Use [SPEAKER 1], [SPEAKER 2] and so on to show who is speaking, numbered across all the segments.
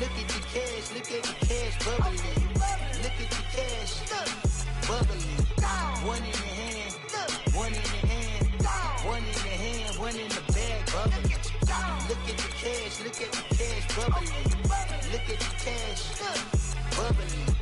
[SPEAKER 1] Look at the cash, look at the cash bubbling. Look at the cash, bubbling. One in the hand, one in the hand, one in the hand, one in the bag, bubbling. Look at the cash, look at the cash bubbling. Look at the cash, bubbling.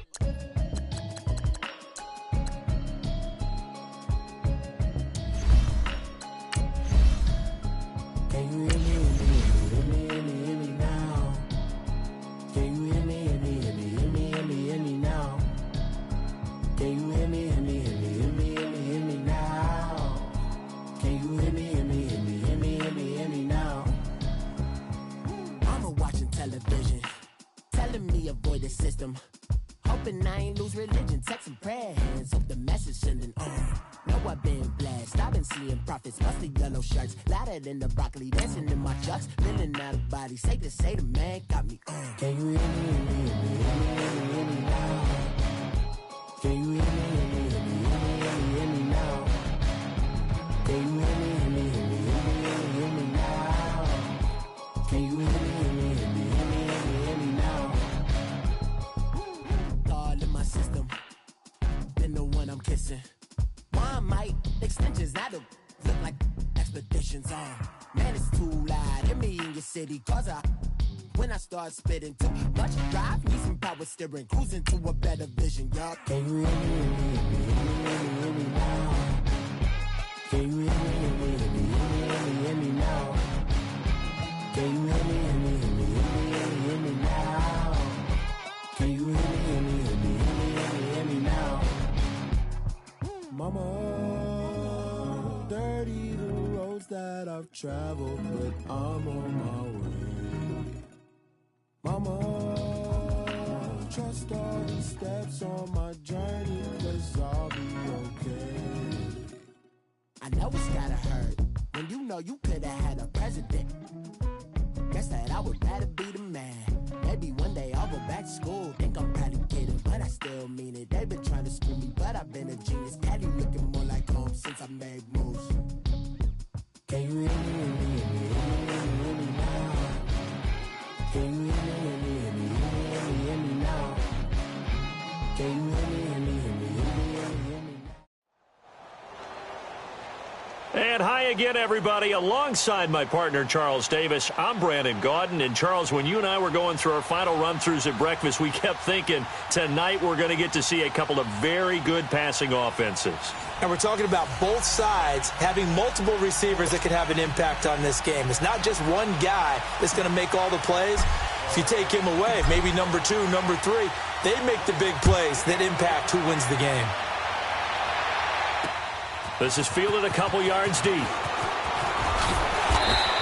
[SPEAKER 2] Hoping I ain't lose religion, texting prayer hands, hope the message sending on. Know I've been blessed, I've been seeing prophets, mostly yellow shirts, louder than the broccoli, dancing in my chucks, feeling out of body, safe to say the man got me on. Can you hear me, hear me, hear me now? Can you hear me, hear me, hear me, hear me now? Can you hear me, hear me, hear me, hear me now? Can you hear me, hear me, hear me, hear me now? System, been the one I'm kissing. One might extensions that'll look like expeditions on. Man, it's too loud. Hear me in your city, cause when I start spitting too much drive, need some power steering, cruising to a better vision, y'all. Can you hear me, hear me now? Can you hear me, hear me now? Can you hear me, hear me now? Can you hear me, hear me? Mama, dirty the roads that I've traveled, but I'm on my way. Mama, trust all these steps on my journey, 'cause I'll be okay. I know it's gotta hurt when you know you could've had a president. Guess that I would rather be the man. Maybe one day I'll go back to school. Think I'm probably kidding, but I still mean it. They've been trying to screw me, but I've been a genius. Daddy looking more like home since I made moves. Can you hear me, hear me now? Can you hear me, hear me now? Can you hear me, hear me, hear me, hear me?
[SPEAKER 3] And hi again, everybody. Alongside my partner, Charles Davis, I'm Brandon Gaudin. And, Charles, when you and I were going through our final run-throughs at breakfast, we kept thinking tonight we're going to get to see a couple of very good passing offenses.
[SPEAKER 4] And we're talking about both sides having multiple receivers that can have an impact on this game. It's not just one guy that's going to make all the plays. If you take him away, maybe number 2, number 3, they make the big plays that impact who wins the game.
[SPEAKER 3] This is fielded a couple yards deep.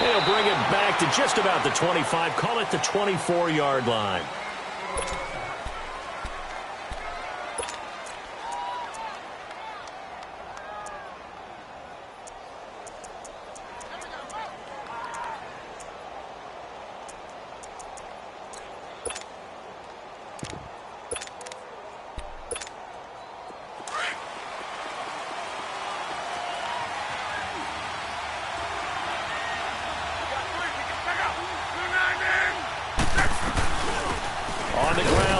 [SPEAKER 3] He'll bring it back to just about the 25. Call it the 24-yard line.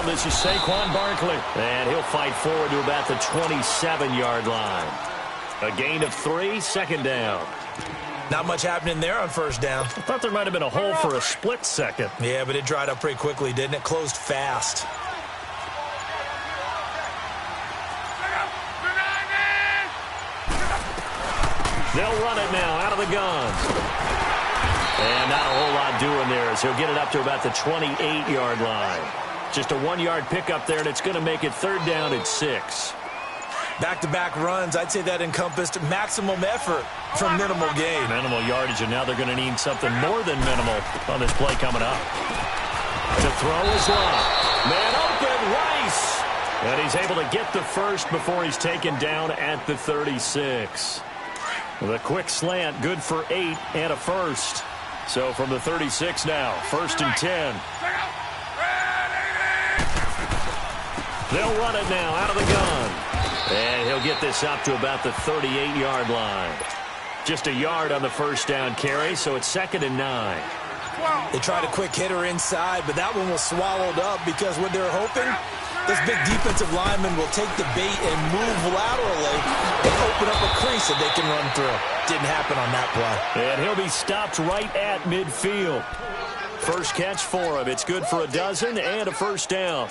[SPEAKER 3] This is Saquon Barkley, and he'll fight forward to about the 27-yard line. A gain of 3, second down.
[SPEAKER 4] Not much happening there on first down.
[SPEAKER 3] I thought there might have been a hole for a split second.
[SPEAKER 4] Yeah, but it dried up pretty quickly, didn't it? Closed fast.
[SPEAKER 3] They'll run it now out of the gun. And not a whole lot doing there as he'll get it up to about the 28-yard line. Just a 1-yard pickup there, and it's going to make it third down at 6.
[SPEAKER 4] Back-to-back runs, I'd say that encompassed maximum effort for minimal gain.
[SPEAKER 3] Minimal yardage, and now they're going to need something more than minimal on this play coming up. To throw is long. Man open, Rice! And he's able to get the first before he's taken down at the 36. The quick slant, good for 8 and a first. So from the 36 now, first and 10. They'll run it now out of the gun. And he'll get this up to about the 38-yard line. Just a yard on the first down carry, so it's second and 9.
[SPEAKER 4] They tried a quick hitter inside, but that one was swallowed up because what they're hoping, this big defensive lineman will take the bait and move laterally and open up a crease that they can run through. Didn't happen on that play.
[SPEAKER 3] And he'll be stopped right at midfield. First catch for him. It's good for a dozen and a first down.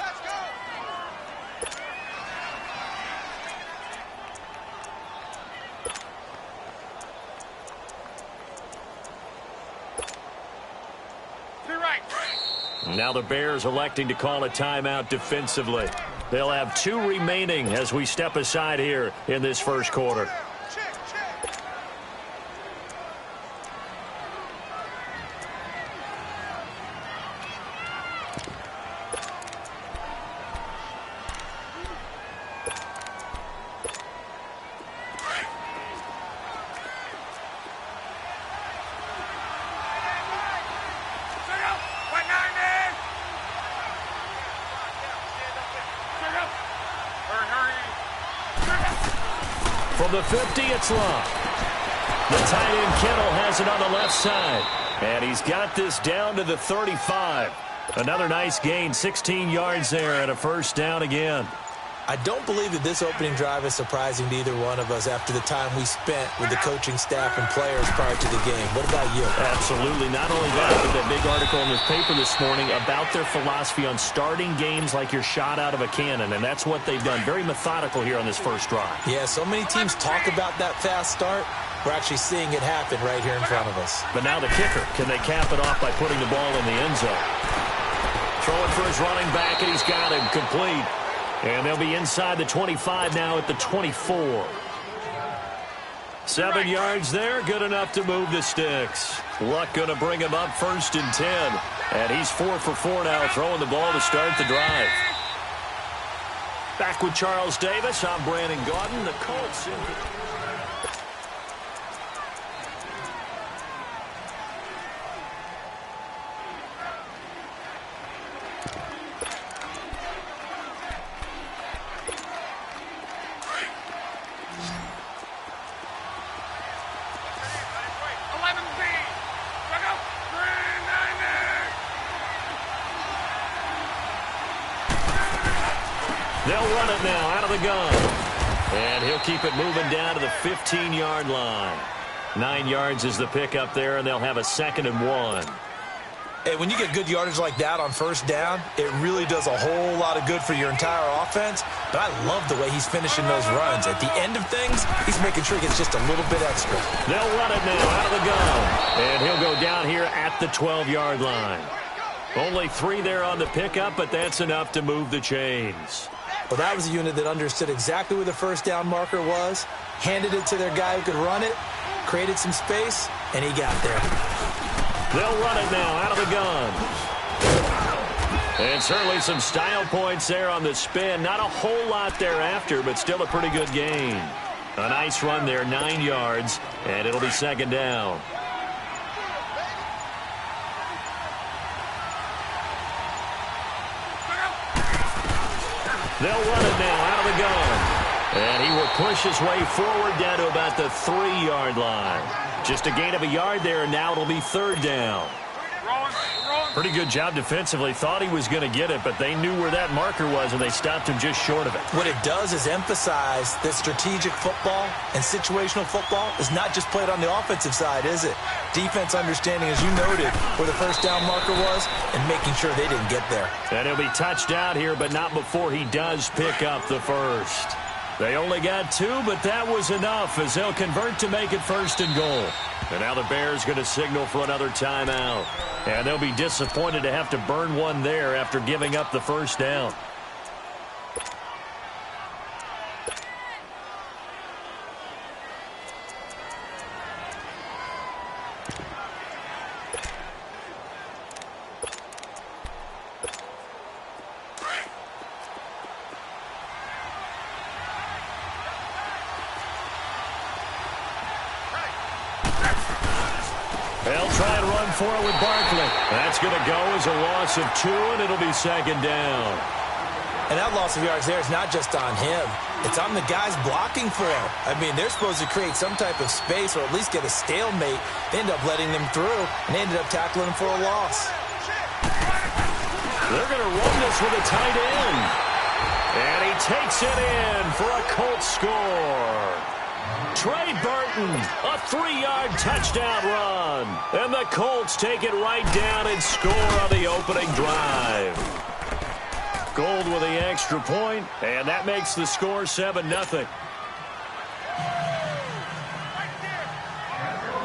[SPEAKER 3] Now the Bears electing to call a timeout defensively. They'll have 2 remaining as we step aside here in this first quarter. From the 50, it's long. The tight end Kittle has it on the left side. And he's got this down to the 35. Another nice gain, 16 yards there and a first down again.
[SPEAKER 4] I don't believe that this opening drive is surprising to either one of us after the time we spent with the coaching staff and players prior to the game. What about you?
[SPEAKER 3] Absolutely. Not only that, but that big article in the paper this morning about their philosophy on starting games like you're shot out of a cannon, and that's what they've done. Very methodical here on this first drive.
[SPEAKER 4] Yeah, so many teams talk about that fast start. We're actually seeing it happen right here in front of us.
[SPEAKER 3] But now the kicker. Can they cap it off by putting the ball in the end zone? Throwing for his running back, and he's got him complete. And they'll be inside the 25 now at the 24. 7 yards there, good enough to move the sticks. Luck going to bring him up 1st and 10. And he's 4 for 4 now, throwing the ball to start the drive. Back with Charles Davis, I'm Brandon Gaudin. The Colts They'll run it now out of the gun. And he'll keep it moving down to the 15-yard line. 9 yards is the pickup there, and they'll have a 2nd and 1.
[SPEAKER 4] Hey, when you get good yardage like that on first down, it really does a whole lot of good for your entire offense. But I love the way he's finishing those runs. At the end of things, he's making sure he gets just a little bit extra.
[SPEAKER 3] They'll run it now out of the gun. And he'll go down here at the 12-yard line. Only 3 there on the pickup, but that's enough to move the chains.
[SPEAKER 4] Well, that was a unit that understood exactly where the first down marker was, handed it to their guy who could run it, created some space, and he got there.
[SPEAKER 3] They'll run it now out of the gun. And certainly some style points there on the spin. Not a whole lot thereafter, but still a pretty good gain. A nice run there, 9 yards, and it'll be 2nd down. They'll run it now out of the gun. And he will push his way forward down to about the 3-yard line. Just a gain of a yard there, and now it'll be 3rd down. Pretty good job defensively. Thought he was going to get it, but they knew where that marker was, and they stopped him just short of it.
[SPEAKER 4] What it does is emphasize that strategic football and situational football is not just played on the offensive side, is it? Defense understanding, as you noted, where the first down marker was and making sure they didn't get there.
[SPEAKER 3] And he'll be touched out here, but not before he does pick up the first. They only got 2, but that was enough as they'll convert to make it 1st and goal. And now the Bears going to signal for another timeout. And they'll be disappointed to have to burn one there after giving up the first down. They'll try and run for it with Barkley. That's going to go as a loss of 2, and it'll be 2nd down.
[SPEAKER 4] And that loss of yards there is not just on him. It's on the guys blocking for him. I mean, they're supposed to create some type of space or at least get a stalemate. They end up letting them through, and they ended up tackling him for a loss.
[SPEAKER 3] They're going to run this with a tight end. And he takes it in for a Colts score. Trey Burton, a 3-yard touchdown run. And the Colts take it right down and score on the opening drive. Gold with the extra point, and that makes the score 7-0.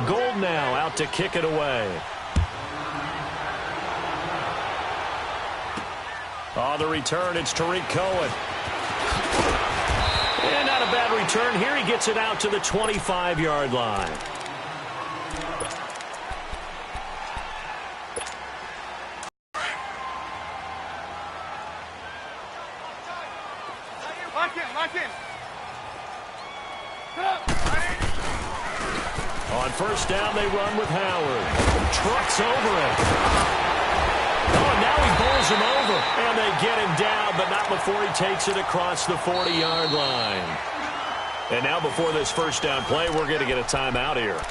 [SPEAKER 3] Gold now out to kick it away. On the return, it's Tariq Cohen. And not a bad return here. He gets it out to the 25-yard line.
[SPEAKER 5] Lock in.
[SPEAKER 3] On first down, they run with Howard. Trucks over it. Oh, and now he bowls him over. And they get him down, but not before he takes it across the 40-yard line. And now before this first down play, we're going to get a timeout here,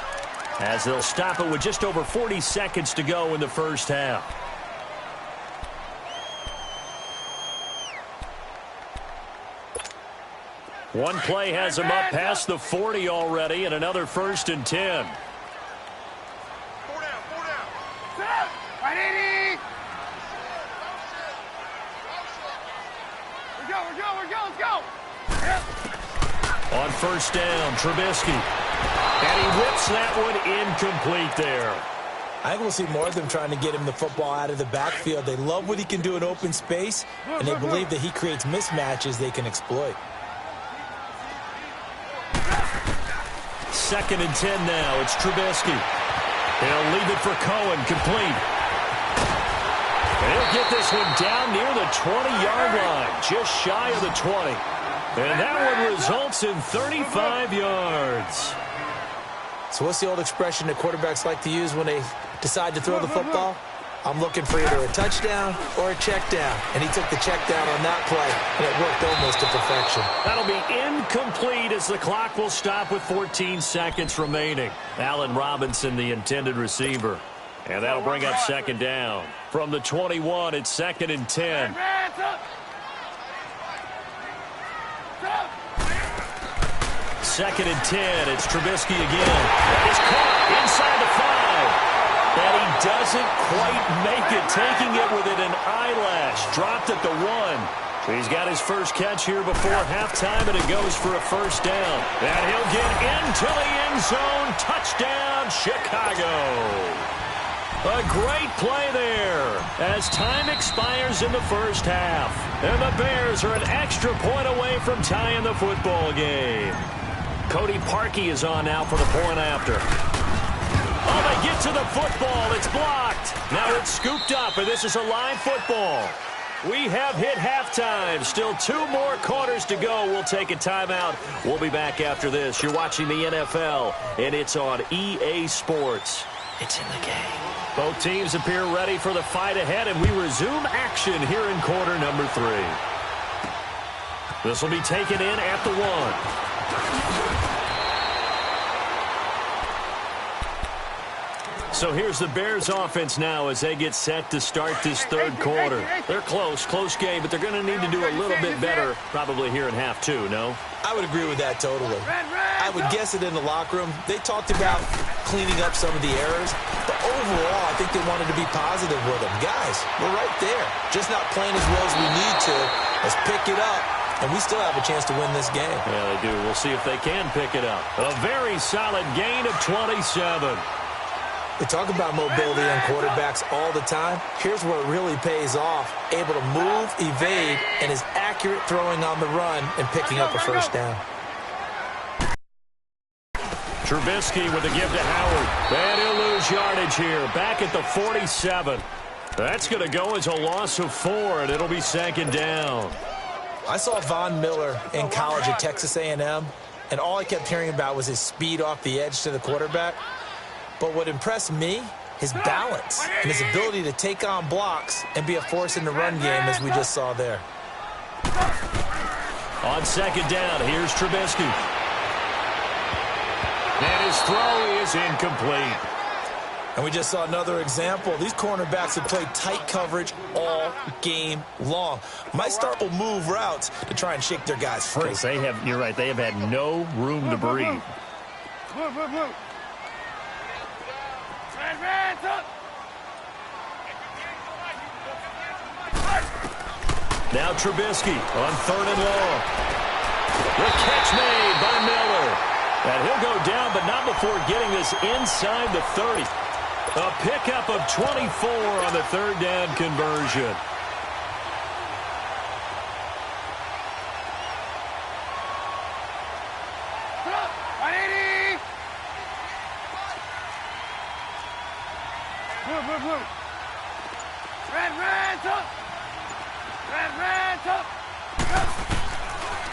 [SPEAKER 3] as they'll stop it with just over 40 seconds to go in the first half. One play has him up past the 40 already, and another 1st and 10.
[SPEAKER 5] 4 down. Right, Eddie. We're go. Let's go.
[SPEAKER 3] On first down, Trubisky. And he whips that one incomplete there.
[SPEAKER 4] I think we'll see more of them trying to get him the football out of the backfield. They love what he can do in open space, and they believe that he creates mismatches they can exploit.
[SPEAKER 3] 2nd and 10 now. It's Trubisky. He'll leave it for Cohen, complete. And he'll get this one down near the 20-yard line, just shy of the 20. And that one results in 35 yards.
[SPEAKER 4] So what's the old expression that quarterbacks like to use when they decide to throw the football? I'm looking for either a touchdown or a check down. And he took the check down on that play, and it worked almost to perfection.
[SPEAKER 3] That'll be incomplete as the clock will stop with 14 seconds remaining. Allen Robinson, the intended receiver. And that'll bring up 2nd down. From the 21, it's 2nd and 10. 2nd and 10, it's Trubisky again. That is caught inside the 5. And he doesn't quite make it, taking it within an eyelash. Dropped at the 1. He's got his first catch here before halftime, and it goes for a 1st down. And he'll get into the end zone. Touchdown, Chicago. A great play there as time expires in the first half. And the Bears are an extra point away from tying the football game. Cody Parkey is on now for the point after. Oh, they get to the football. It's blocked. Now it's scooped up, and this is a live football. We have hit halftime. Still 2 more quarters to go. We'll take a timeout. We'll be back after this. You're watching the NFL, and it's on EA Sports. It's in the game. Both teams appear ready for the fight ahead, and we resume action here in quarter number 3. This will be taken in at the 1. So here's the Bears offense now as they get set to start this 3rd quarter. They're close game, but they're going to need to do a little bit better probably here in half 2, no?
[SPEAKER 4] I would agree with that totally. I would guess it in the locker room. They talked about cleaning up some of the errors, but overall, I think they wanted to be positive with them. Guys, we're right there. Just not playing as well as we need to. Let's pick it up, and we still have a chance to win this game.
[SPEAKER 3] Yeah, they do. We'll see if they can pick it up. A very solid gain of 27.
[SPEAKER 4] We talk about mobility on quarterbacks all the time. Here's where it really pays off. Able to move, evade, and is accurate throwing on the run and picking up a 1st down.
[SPEAKER 3] Trubisky with a give to Howard. And he'll lose yardage here. Back at the 47. That's going to go as a loss of 4, and it'll be 2nd down.
[SPEAKER 4] I saw Von Miller in college at Texas A&M, and all I kept hearing about was his speed off the edge to the quarterback. But what impressed me, his balance and his ability to take on blocks and be a force in the run game, as we just saw there.
[SPEAKER 3] On second down, here's Trubisky. And his throw is incomplete.
[SPEAKER 4] And we just saw another example. These cornerbacks have played tight coverage all game long. Might start to move routes to try and shake their guys free.
[SPEAKER 3] They have, you're right, they have had no room to breathe. Now Trubisky on 3rd and long. The catch made by Miller. And he'll go down, but not before getting this inside the 30. A pickup of 24 on the 3rd down conversion.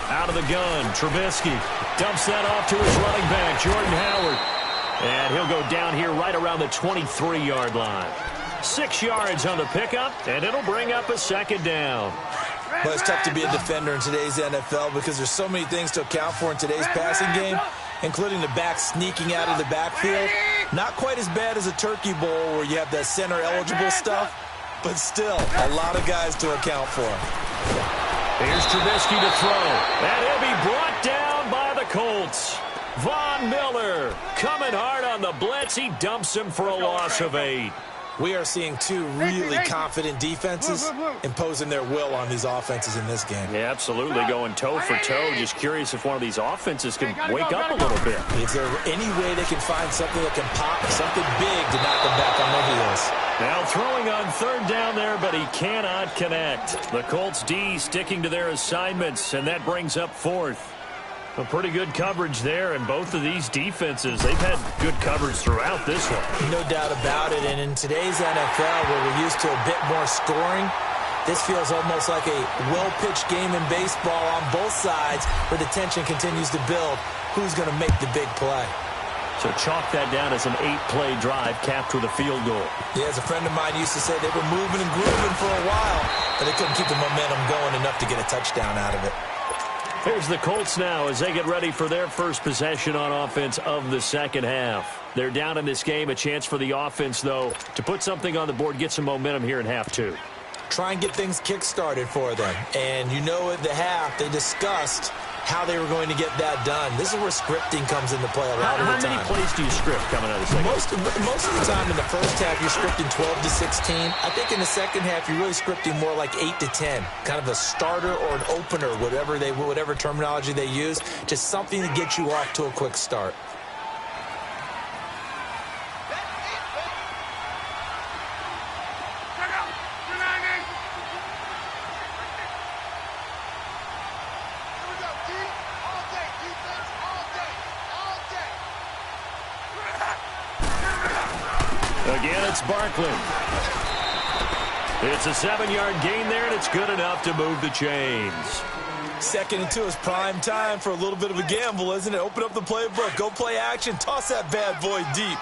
[SPEAKER 3] Out of the gun, Trubisky dumps that off to his running back, Jordan Howard. And he'll go down here right around the 23-yard line. 6 yards on the pickup, and it'll bring up a 2nd down.
[SPEAKER 4] Well, it's tough to be a defender in today's NFL because there's so many things to account for in today's passing game, including the back sneaking out of the backfield. Not quite as bad as a turkey bowl where you have that center-eligible stuff, but still a lot of guys to account for.
[SPEAKER 3] Here's Trubisky to throw, and he'll be brought down by the Colts. Von Miller coming hard on the blitz. He dumps him for a loss of 8.
[SPEAKER 4] We are seeing two really confident defenses imposing their will on these offenses in this game.
[SPEAKER 3] Yeah, absolutely, going toe for toe. Just curious if one of these offenses can wake up a little bit.
[SPEAKER 4] Is there any way they can find something that can pop, something big to knock them back on their heels?
[SPEAKER 3] Now throwing on 3rd down there, but he cannot connect. The Colts D sticking to their assignments, and that brings up 4th. A pretty good coverage there, and both of these defenses, they've had good coverage throughout this one.
[SPEAKER 4] No doubt about it, and in today's NFL, where we're used to a bit more scoring, this feels almost like a well-pitched game in baseball on both sides, where the tension continues to build. Who's going to make the big play?
[SPEAKER 3] So chalk that down as an 8-play drive capped with a field goal.
[SPEAKER 4] Yeah, as a friend of mine used to say, they were moving and grooving for a while, but they couldn't keep the momentum going enough to get a touchdown out of it.
[SPEAKER 3] Here's the Colts now as they get ready for their first possession on offense of the 2nd half. They're down in this game. A chance for the offense, though, to put something on the board, get some momentum here in half 2.
[SPEAKER 4] Try and get things kick-started for them. And you know at the half, they discussed how they were going to get that done. This is where scripting comes into play a lot of the time.
[SPEAKER 3] How many plays do you script coming out of the second?
[SPEAKER 4] Most of the time in the first half, you're scripting 12 to 16. I think in the second half, you're really scripting more like 8 to 10. Kind of a starter or an opener, whatever terminology they use. Just something to get you off to a quick start.
[SPEAKER 3] Again, it's Barkley. It's a 7-yard gain there, and it's good enough to move the chains.
[SPEAKER 4] 2nd and 2 is prime time for a little bit of a gamble, isn't it? Open up the playbook, go play action, toss that bad boy deep.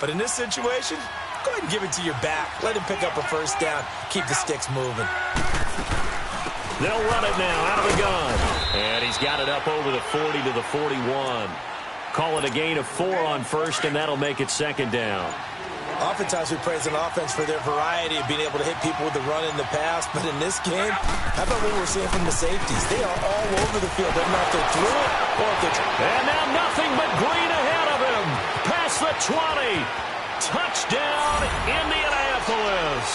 [SPEAKER 4] But in this situation, go ahead and give it to your back. Let him pick up a 1st down. Keep the sticks moving.
[SPEAKER 3] They'll run it now out of the gun. And he's got it up over the 40 to the 41. Call it a gain of 4 on 1st, and that'll make it 2nd down.
[SPEAKER 4] Oftentimes we praise an offense for their variety of being able to hit people with the run in the pass. But in this game, how about what we're seeing from the safeties? They are all over the field. Doesn't matter if they're through it or if they're...
[SPEAKER 3] And now nothing but green ahead of him. Past the 20. Touchdown, Indianapolis.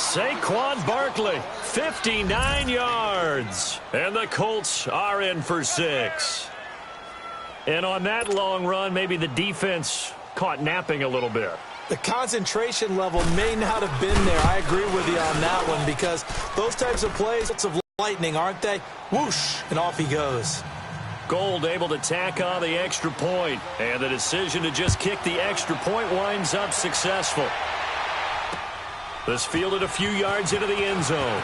[SPEAKER 3] Saquon Barkley, 59 yards. And the Colts are in for 6. And on that long run, maybe the defense caught napping a little bit.
[SPEAKER 4] The concentration level may not have been there. I agree with you on that one because those types of plays of lightning, aren't they? Whoosh, and off he goes.
[SPEAKER 3] Gold able to tack on the extra point, and the decision to just kick the extra point winds up successful. This fielded a few yards into the end zone.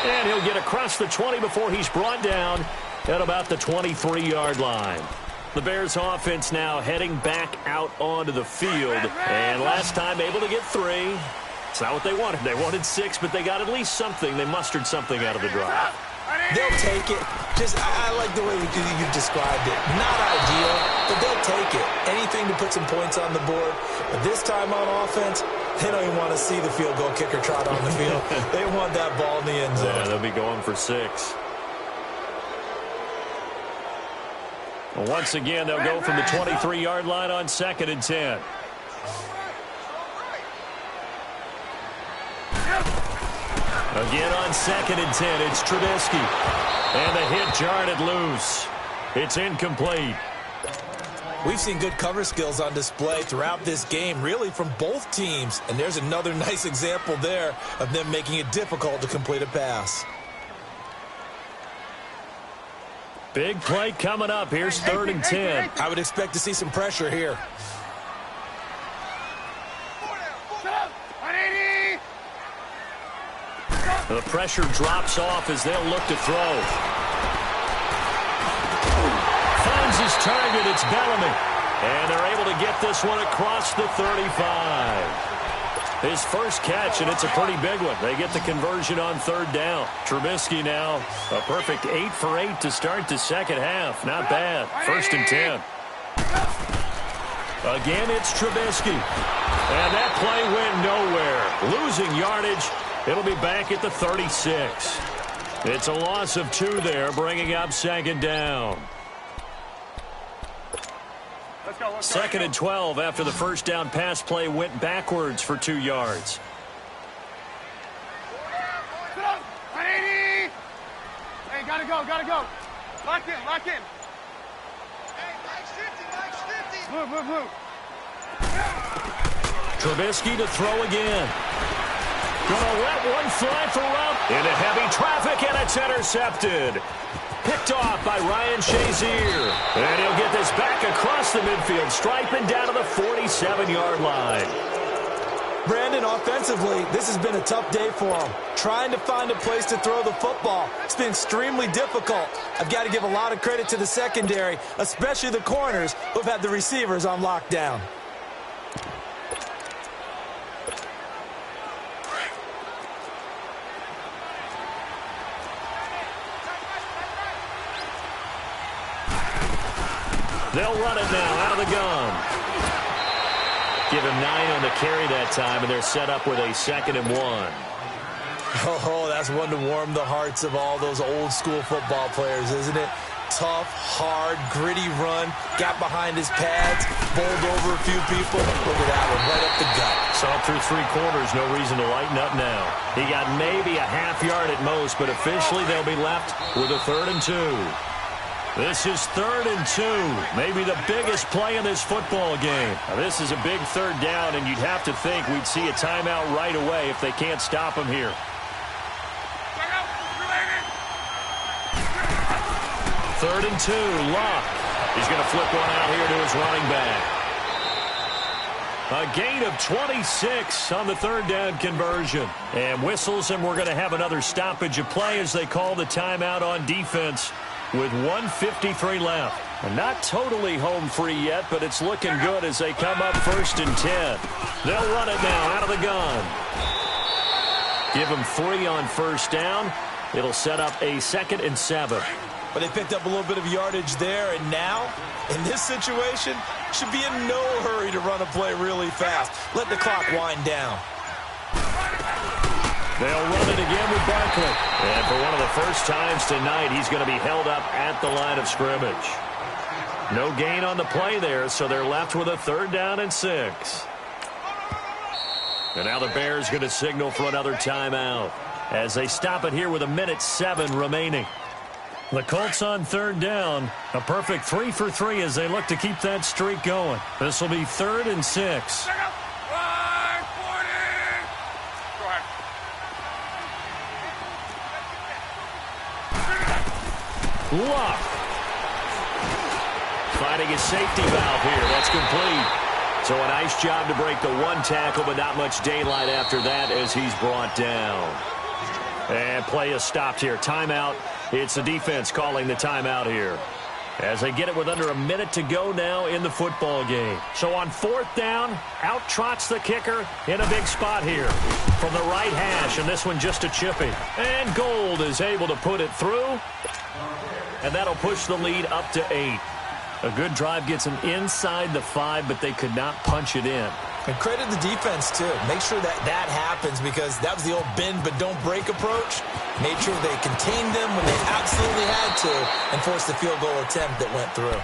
[SPEAKER 3] And he'll get across the 20 before he's brought down at about the 23-yard line. The Bears offense now heading back out onto the field. And last time able to get 3. It's not what they wanted. They wanted 6, but they got at least something. They mustered something out of the drive.
[SPEAKER 4] They'll take it. I like the way you described it. Not ideal, but they'll take it. Anything to put some points on the board. But this time on offense, they don't even want to see the field goal kicker trot on the field. They want that ball in the end zone.
[SPEAKER 3] Yeah, they'll be going for 6. Well, once again, they'll go from the 23-yard line on 2nd and 10. Again on 2nd and 10, it's Trubisky. And the hit jarred it loose. It's incomplete.
[SPEAKER 4] We've seen good cover skills on display throughout this game, really from both teams. And there's another nice example there of them making it difficult to complete a pass.
[SPEAKER 3] Big play coming up. Here's 3rd and 10.
[SPEAKER 4] I would expect to see some pressure here.
[SPEAKER 3] The pressure drops off as they'll look to throw. Finds his target. It's Bellamy. And they're able to get this one across the 35. His first catch, and it's a pretty big one. They get the conversion on 3rd down. Trubisky now a perfect 8 for 8 to start the second half. Not bad. 1st and 10. Again, it's Trubisky. And that play went nowhere. Losing yardage. It'll be back at the 36. It's a loss of 2 there, bringing up 2nd down. 2nd and 12 after the first down pass play went backwards for 2 yards.
[SPEAKER 5] Hey, gotta go. Lock in. Hey, Mike's 50. Move.
[SPEAKER 3] Trubisky to throw again. Gonna let one fly for Rupp. Into heavy traffic, and it's intercepted. Picked off by Ryan Shazier. And he'll get this back across the midfield stripe and down to the 47-yard line.
[SPEAKER 4] Brandon, offensively, this has been a tough day for him. Trying to find a place to throw the football. It's been extremely difficult. I've got to give a lot of credit to the secondary, especially the corners who've had the receivers on lockdown.
[SPEAKER 3] They'll run it now out of the gun. Give him 9 on the carry that time, and they're set up with a 2nd and 1.
[SPEAKER 4] Oh, that's one to warm the hearts of all those old-school football players, isn't it? Tough, hard, gritty run. Got behind his pads, bowled over a few people. Look at that one, right up the gut.
[SPEAKER 3] Saw through 3 quarters, no reason to lighten up now. He got maybe a half yard at most, but officially they'll be left with a 3rd and 2. This is 3rd and 2, maybe the biggest play in this football game. Now, this is a big 3rd down, and you'd have to think we'd see a timeout right away if they can't stop him here. 3rd and 2, Luck. He's going to flip one out here to his running back. A gain of 26 on the 3rd down conversion. And whistles, and we're going to have another stoppage of play as they call the timeout on defense with 1:53 left. And not totally home free yet, but it's looking good as they come up 1st and 10. They'll run it now out of the gun. Give them 3 on 1st down. It'll set up a 2nd and 7.
[SPEAKER 4] But they picked up a little bit of yardage there, and now, in this situation, should be in no hurry to run a play really fast. Let the clock wind down.
[SPEAKER 3] They'll run it again with Barkley. And for one of the first times tonight, he's going to be held up at the line of scrimmage. No gain on the play there, so they're left with a 3rd down and 6. And now the Bears going to signal for another timeout as they stop it here with 1:07 remaining. The Colts on 3rd down. A perfect 3 for 3 as they look to keep that streak going. This will be 3rd and 6. Luck. Finding a safety valve here. That's complete. So a nice job to break the 1 tackle, but not much daylight after that as he's brought down. And play is stopped here. Timeout. It's the defense calling the timeout here. as they get it with under a minute to go now in the football game. So on 4th down, out trots the kicker in a big spot here from the right hash, and this one just a chippy. And Gold is able to put it through, and that'll push the lead up to 8. A good drive gets them inside the 5, but they could not punch it in.
[SPEAKER 4] And credit the defense, too. Make sure that happens, because that was the old bend but don't break approach. Made sure they contained them when they absolutely had to and forced the field goal attempt that went through.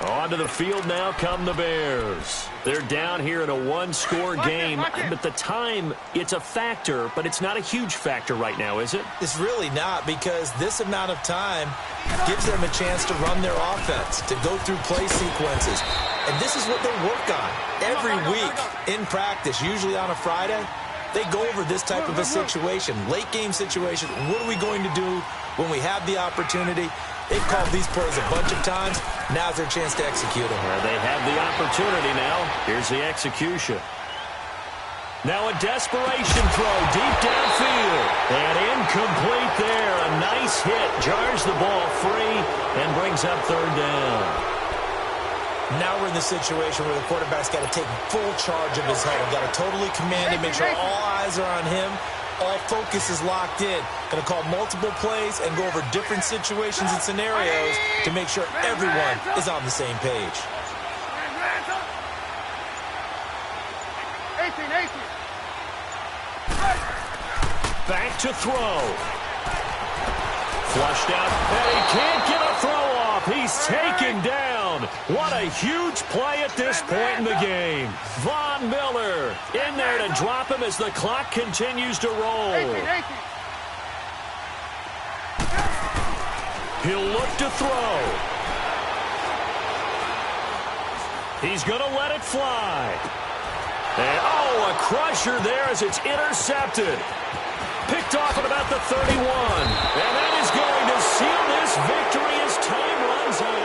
[SPEAKER 3] Onto the field now come the Bears. They're down here in a one-score game, but the time, it's a factor, but it's not a huge factor right now, is it?
[SPEAKER 4] It's really not, because this amount of time gives them a chance to run their offense, to go through play sequences. And this is what they work on every week in practice, usually on a Friday. They go over this type of a situation, late-game situation. What are we going to do when we have the opportunity? They've called these plays a bunch of times. Now's their chance to execute them.
[SPEAKER 3] They have the opportunity now. Here's the execution. Now a desperation throw deep downfield. And incomplete there. A nice hit. Jars the ball free and brings up 3rd down.
[SPEAKER 4] Now we're in the situation where the quarterback's got to take full charge of his huddle. Got to totally command it, make sure all eyes are on him. All focus is locked in. Going to call multiple plays and go over different situations and scenarios to make sure everyone is on the same page.
[SPEAKER 5] 18.
[SPEAKER 3] Back to throw. Flushed out, and he can't get a throw off. He's taken down. What a huge play at this point in the game. Von Miller in there to drop him as the clock continues to roll.
[SPEAKER 5] 18.
[SPEAKER 3] He'll look to throw. He's going to let it fly. And, a crusher there as it's intercepted. Picked off at about the 31. And that is going to seal this victory as time runs out.